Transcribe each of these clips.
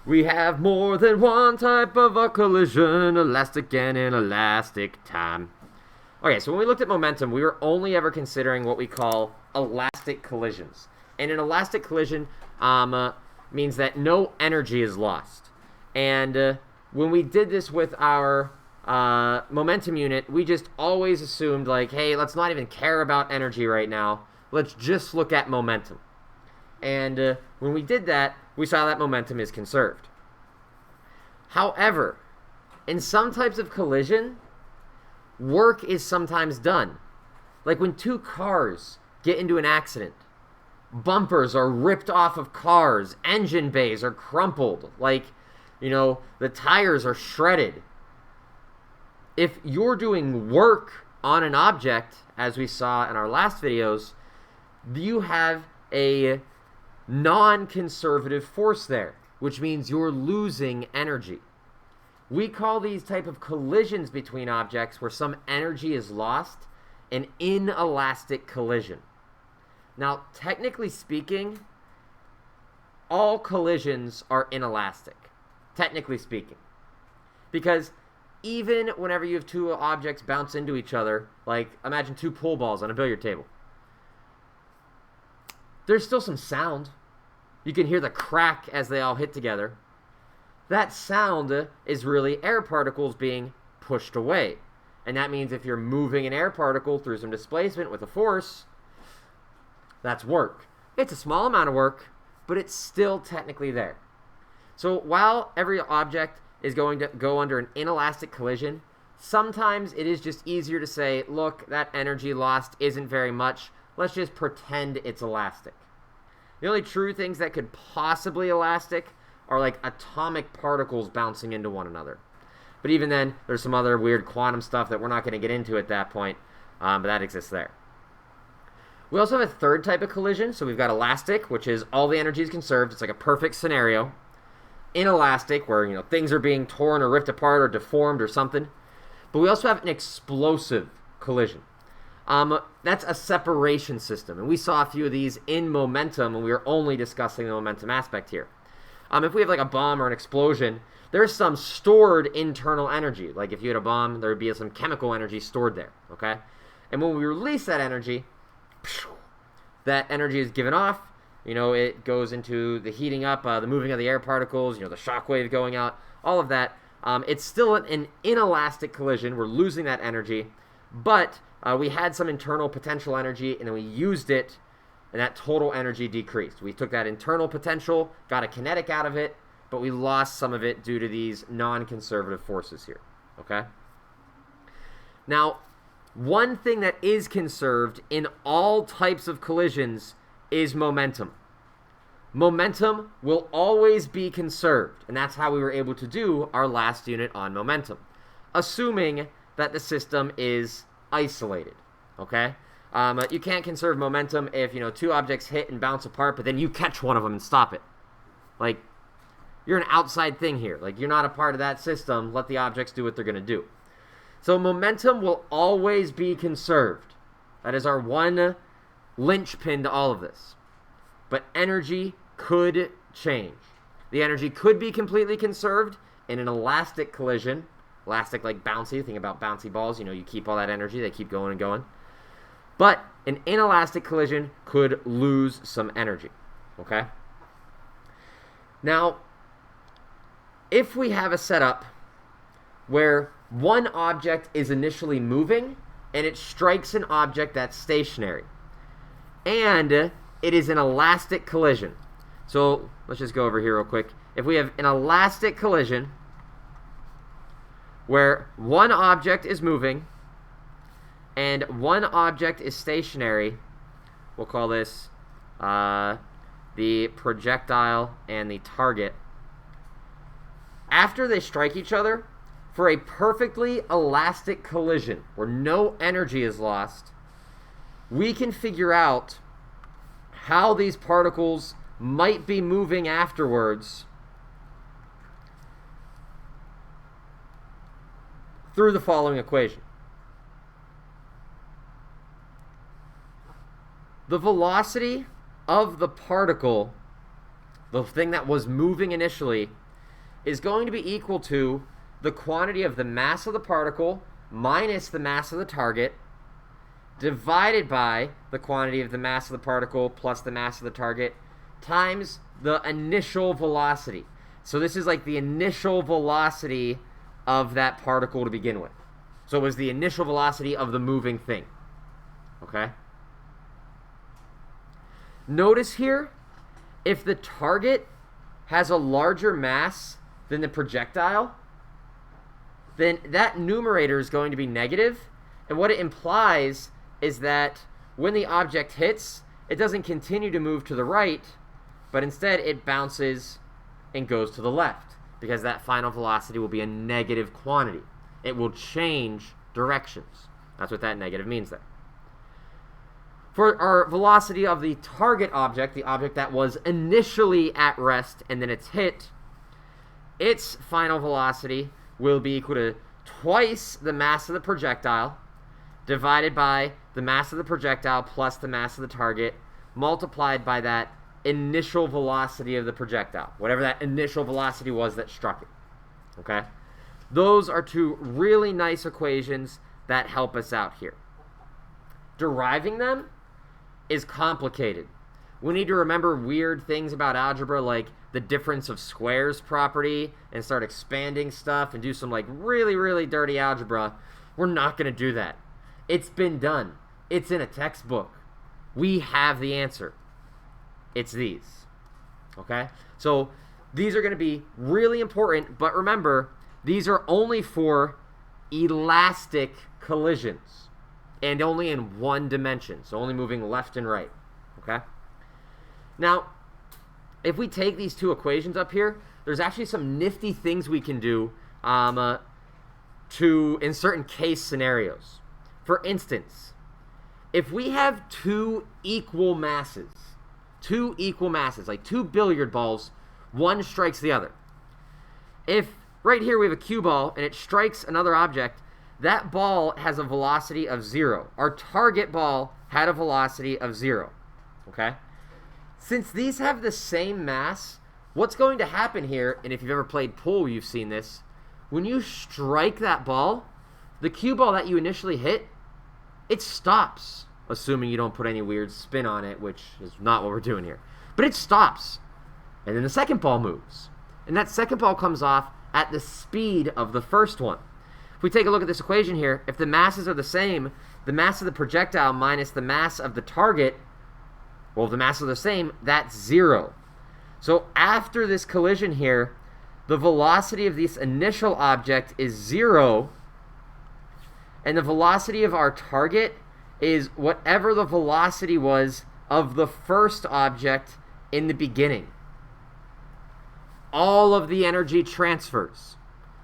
We have more than one type of a collision, elastic and inelastic time. Okay, so when we looked at momentum, we were only ever considering what we call elastic collisions. And an elastic collision means that no energy is lost. And when we did this with our momentum unit, we just always assumed, like, hey, let's not even care about energy right now. Let's just look at momentum. And when we did that, we saw that momentum is conserved. However, in some types of collision, work is sometimes done. Like when two cars get into an accident, bumpers are ripped off of cars, engine bays are crumpled, like, the tires are shredded. If you're doing work on an object, as we saw in our last videos, you have a non-conservative force there, which means you're losing energy. We call these type of collisions between objects where some energy is lost an inelastic collision. Now, technically speaking, all collisions are inelastic, technically speaking. Because even whenever you have two objects bounce into each other, like imagine two pool balls on a billiard table, there's still some sound. You can hear the crack as they all hit together. That sound is really air particles being pushed away. And that means if you're moving an air particle through some displacement with a force, that's work. It's a small amount of work, but it's still technically there. So while every object is going to go under an inelastic collision, sometimes it is just easier to say, look, that energy lost isn't very much. Let's just pretend it's elastic. The only true things that could possibly elastic are like atomic particles bouncing into one another. But even then, there's some other weird quantum stuff that we're not going to get into at that point, but that exists there. We also have a third type of collision. So we've got elastic, which is all the energy is conserved. It's like a perfect scenario. Inelastic, where things are being torn or ripped apart or deformed or something. But we also have an explosive collision. That's a separation system, and we saw a few of these in momentum, and we were only discussing the momentum aspect here. If we have like a bomb or an explosion, there's some stored internal energy. Like if you had a bomb, there would be some chemical energy stored there, okay? And when we release that energy is given off. It goes into the heating up, the moving of the air particles, the shock wave going out, all of that. It's still an inelastic collision. We're losing that energy, but we had some internal potential energy, and then we used it, and that total energy decreased. We took that internal potential, got a kinetic out of it, but we lost some of it due to these non-conservative forces here, okay? Now, one thing that is conserved in all types of collisions is momentum. Momentum will always be conserved, and that's how we were able to do our last unit on momentum, assuming that the system is isolated, okay? You can't conserve momentum if, two objects hit and bounce apart, but then you catch one of them and stop it. Like, you're an outside thing here. Like, you're not a part of that system. Let the objects do what they're going to do. So momentum will always be conserved. That is our one linchpin to all of this. But energy could change. The energy could be completely conserved in an elastic collision. Elastic like bouncy. Think about bouncy balls. You keep all that energy. They keep going and going. But an inelastic collision could lose some energy. Okay? Now, if we have a setup where one object is initially moving and it strikes an object that's stationary, and it is an elastic collision. So let's just go over here real quick. If we have an elastic collision where one object is moving and one object is stationary, we'll call this the projectile and the target. After they strike each other, for a perfectly elastic collision where no energy is lost, we can figure out how these particles might be moving afterwards through the following equation. The velocity of the particle, the thing that was moving initially, is going to be equal to the quantity of the mass of the particle minus the mass of the target divided by the quantity of the mass of the particle plus the mass of the target times the initial velocity. So this is like the initial velocity of that particle to begin with. So it was the initial velocity of the moving thing. Okay? Notice here, if the target has a larger mass than the projectile, then that numerator is going to be negative. And what it implies is that when the object hits, it doesn't continue to move to the right, but instead it bounces and goes to the left, because that final velocity will be a negative quantity. It will change directions. That's what that negative means there. For our velocity of the target object, the object that was initially at rest and then it's hit, its final velocity will be equal to twice the mass of the projectile divided by the mass of the projectile plus the mass of the target multiplied by that initial velocity of the projectile, whatever that initial velocity was that struck it. Okay? Those are two really nice equations that help us out here. Deriving them is complicated. We need to remember weird things about algebra, like the difference of squares property, and start expanding stuff and do some like really, really dirty algebra. We're not going to do that. It's been done. It's in a textbook. We have the answer. It's these. Okay? So these are going to be really important, but remember, these are only for elastic collisions and only in one dimension, so only moving left and right. Okay? Now, if we take these two equations up here, there's actually some nifty things we can do in certain case scenarios. For instance, if we have two equal masses, like two billiard balls, one strikes the other. If right here we have a cue ball and it strikes another object, that ball has a velocity of 0. Our target ball had a velocity of 0. Okay? Since these have the same mass, what's going to happen here, and if you've ever played pool, you've seen this, when you strike that ball, the cue ball that you initially hit, it stops, assuming you don't put any weird spin on it, which is not what we're doing here. But it stops. And then the second ball moves. And that second ball comes off at the speed of the first one. If we take a look at this equation here, if the masses are the same, the mass of the projectile minus the mass of the target, well, if the masses are the same, that's 0. So after this collision here, the velocity of this initial object is 0, and the velocity of our target is whatever the velocity was of the first object in the beginning. All of the energy transfers.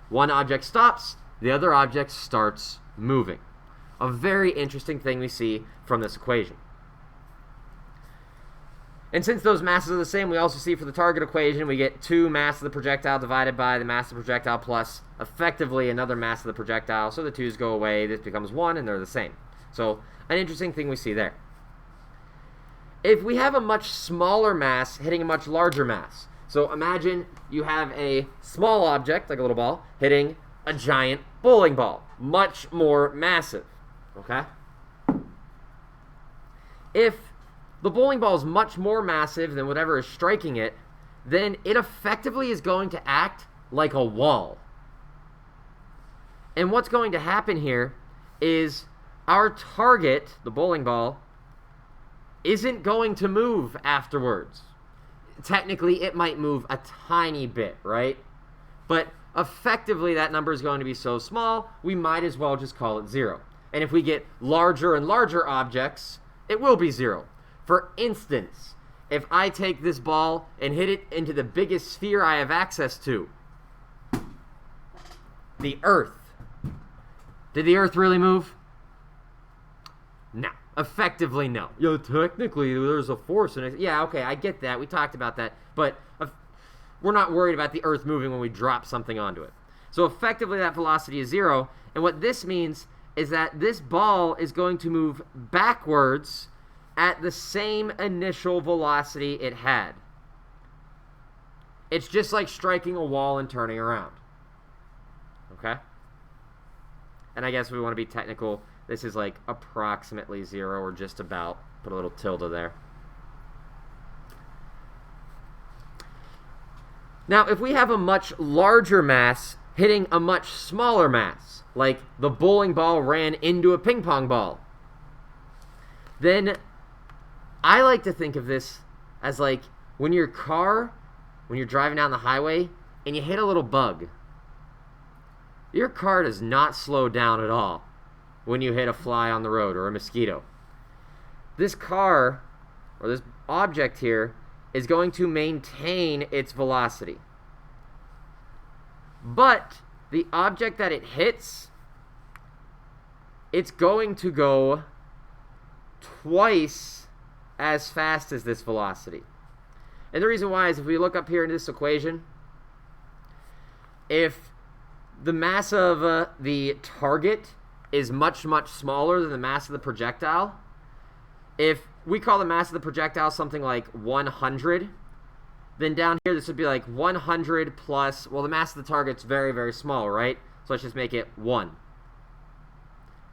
One object stops, the other object starts moving. A very interesting thing we see from this equation. And since those masses are the same, we also see for the target equation, we get 2 mass of the projectile divided by the mass of the projectile plus effectively another mass of the projectile. So the 2's go away, this becomes 1, and they're the same. So an interesting thing we see there. If we have a much smaller mass hitting a much larger mass, so imagine you have a small object, like a little ball, hitting a giant bowling ball, much more massive, okay? If the bowling ball is much more massive than whatever is striking it, then it effectively is going to act like a wall. And what's going to happen here is our target, the bowling ball, isn't going to move afterwards. Technically, it might move a tiny bit, right? But effectively, that number is going to be so small, we might as well just call it 0. And if we get larger and larger objects, it will be 0. For instance, if I take this ball and hit it into the biggest sphere I have access to, the Earth. Did the Earth really move? No. Effectively, no. Yeah, technically, there's a force in it. Yeah, okay, I get that. We talked about that. But we're not worried about the Earth moving when we drop something onto it. So effectively, that velocity is 0. And what this means is that this ball is going to move backwards at the same initial velocity it had. It's just like striking a wall and turning around. Okay? And I guess if we want to be technical, this is like approximately 0 or just about. Put a little tilde there. Now, if we have a much larger mass hitting a much smaller mass, like the bowling ball ran into a ping pong ball, then I like to think of this as like when you're driving down the highway and you hit a little bug. Your car does not slow down at all when you hit a fly on the road or a mosquito. This car, or this object here, is going to maintain its velocity. But the object that it hits, it's going to go twice as fast as this velocity. And the reason why is if we look up here in this equation, if the mass of the target is much, much smaller than the mass of the projectile, if we call the mass of the projectile something like 100, then down here this would be like 100 plus, well, the mass of the target's very, very small, right? So let's just make it 1.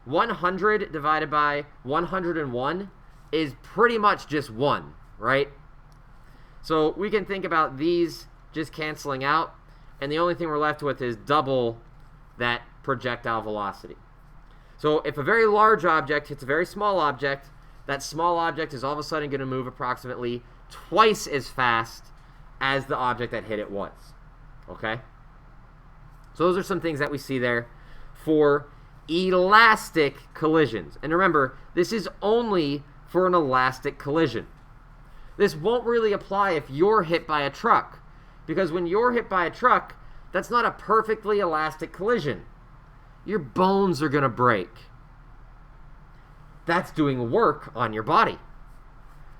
100 divided by 101 is pretty much just 1, right? So we can think about these just canceling out, and the only thing we're left with is double that projectile velocity. So if a very large object hits a very small object, that small object is all of a sudden going to move approximately twice as fast as the object that hit it was. Okay? So those are some things that we see there for elastic collisions. And remember, this is only for an elastic collision. This won't really apply if you're hit by a truck, because when you're hit by a truck, that's not a perfectly elastic collision. Your bones are going to break. That's doing work on your body.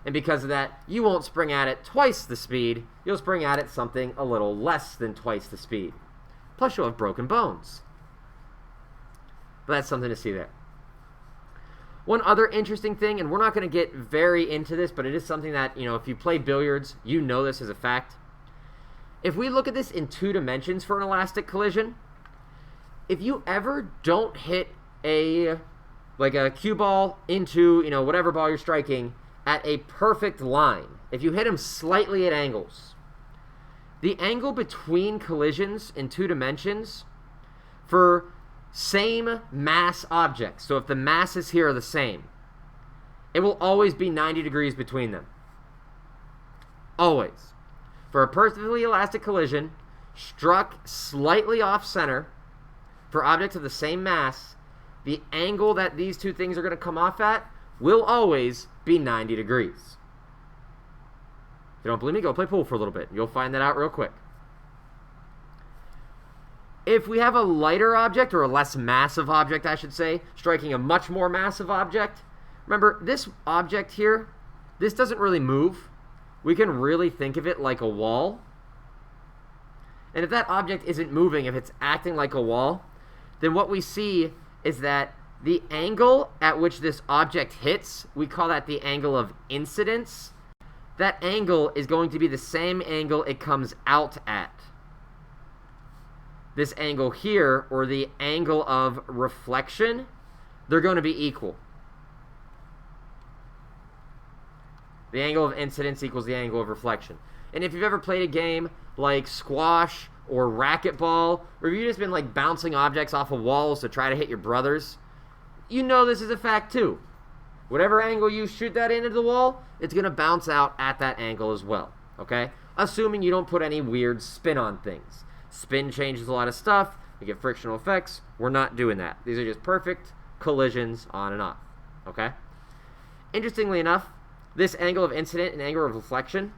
And because of that, you won't spring at it twice the speed. You'll spring at it something a little less than twice the speed. Plus, you'll have broken bones. But that's something to see there. One other interesting thing, and we're not going to get very into this, but it is something that, if you play billiards, you know this as a fact. If we look at this in 2 dimensions for an elastic collision, if you ever don't hit a cue ball into, whatever ball you're striking at a perfect line, if you hit them slightly at angles, the angle between collisions in 2 dimensions for same mass objects, so if the masses here are the same, it will always be 90 degrees between them. Always. For a perfectly elastic collision, struck slightly off center, for objects of the same mass, the angle that these 2 things are going to come off at will always be 90 degrees. If you don't believe me, go play pool for a little bit. You'll find that out real quick. If we have a lighter object, or a less massive object, I should say, striking a much more massive object, remember, this object here, this doesn't really move. We can really think of it like a wall. And if that object isn't moving, if it's acting like a wall, then what we see is that the angle at which this object hits, we call that the angle of incidence. That angle is going to be the same angle it comes out at. This angle here, or the angle of reflection, they're going to be equal. The angle of incidence equals the angle of reflection. And if you've ever played a game like squash or racquetball, or you've just been like bouncing objects off of walls to try to hit your brothers, you know this is a fact too. Whatever angle you shoot that into the wall, it's going to bounce out at that angle as well. Okay? Assuming you don't put any weird spin on things. Spin changes a lot of stuff. You get frictional effects. We're not doing that. These are just perfect collisions on and off. Okay? Interestingly enough, this angle of incident and angle of reflection,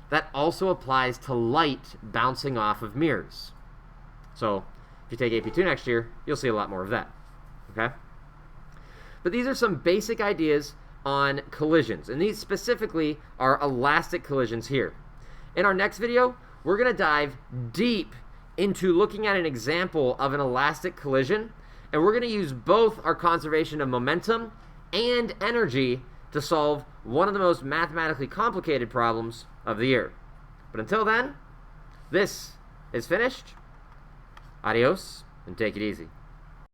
that also applies to light bouncing off of mirrors. So, if you take AP2 next year, you'll see a lot more of that. Okay? But these are some basic ideas on collisions, and these specifically are elastic collisions here. In our next video, we're going to dive deep into looking at an example of an elastic collision, and we're going to use both our conservation of momentum and energy to solve one of the most mathematically complicated problems of the year. But until then, This is finished. Adios, and take it easy.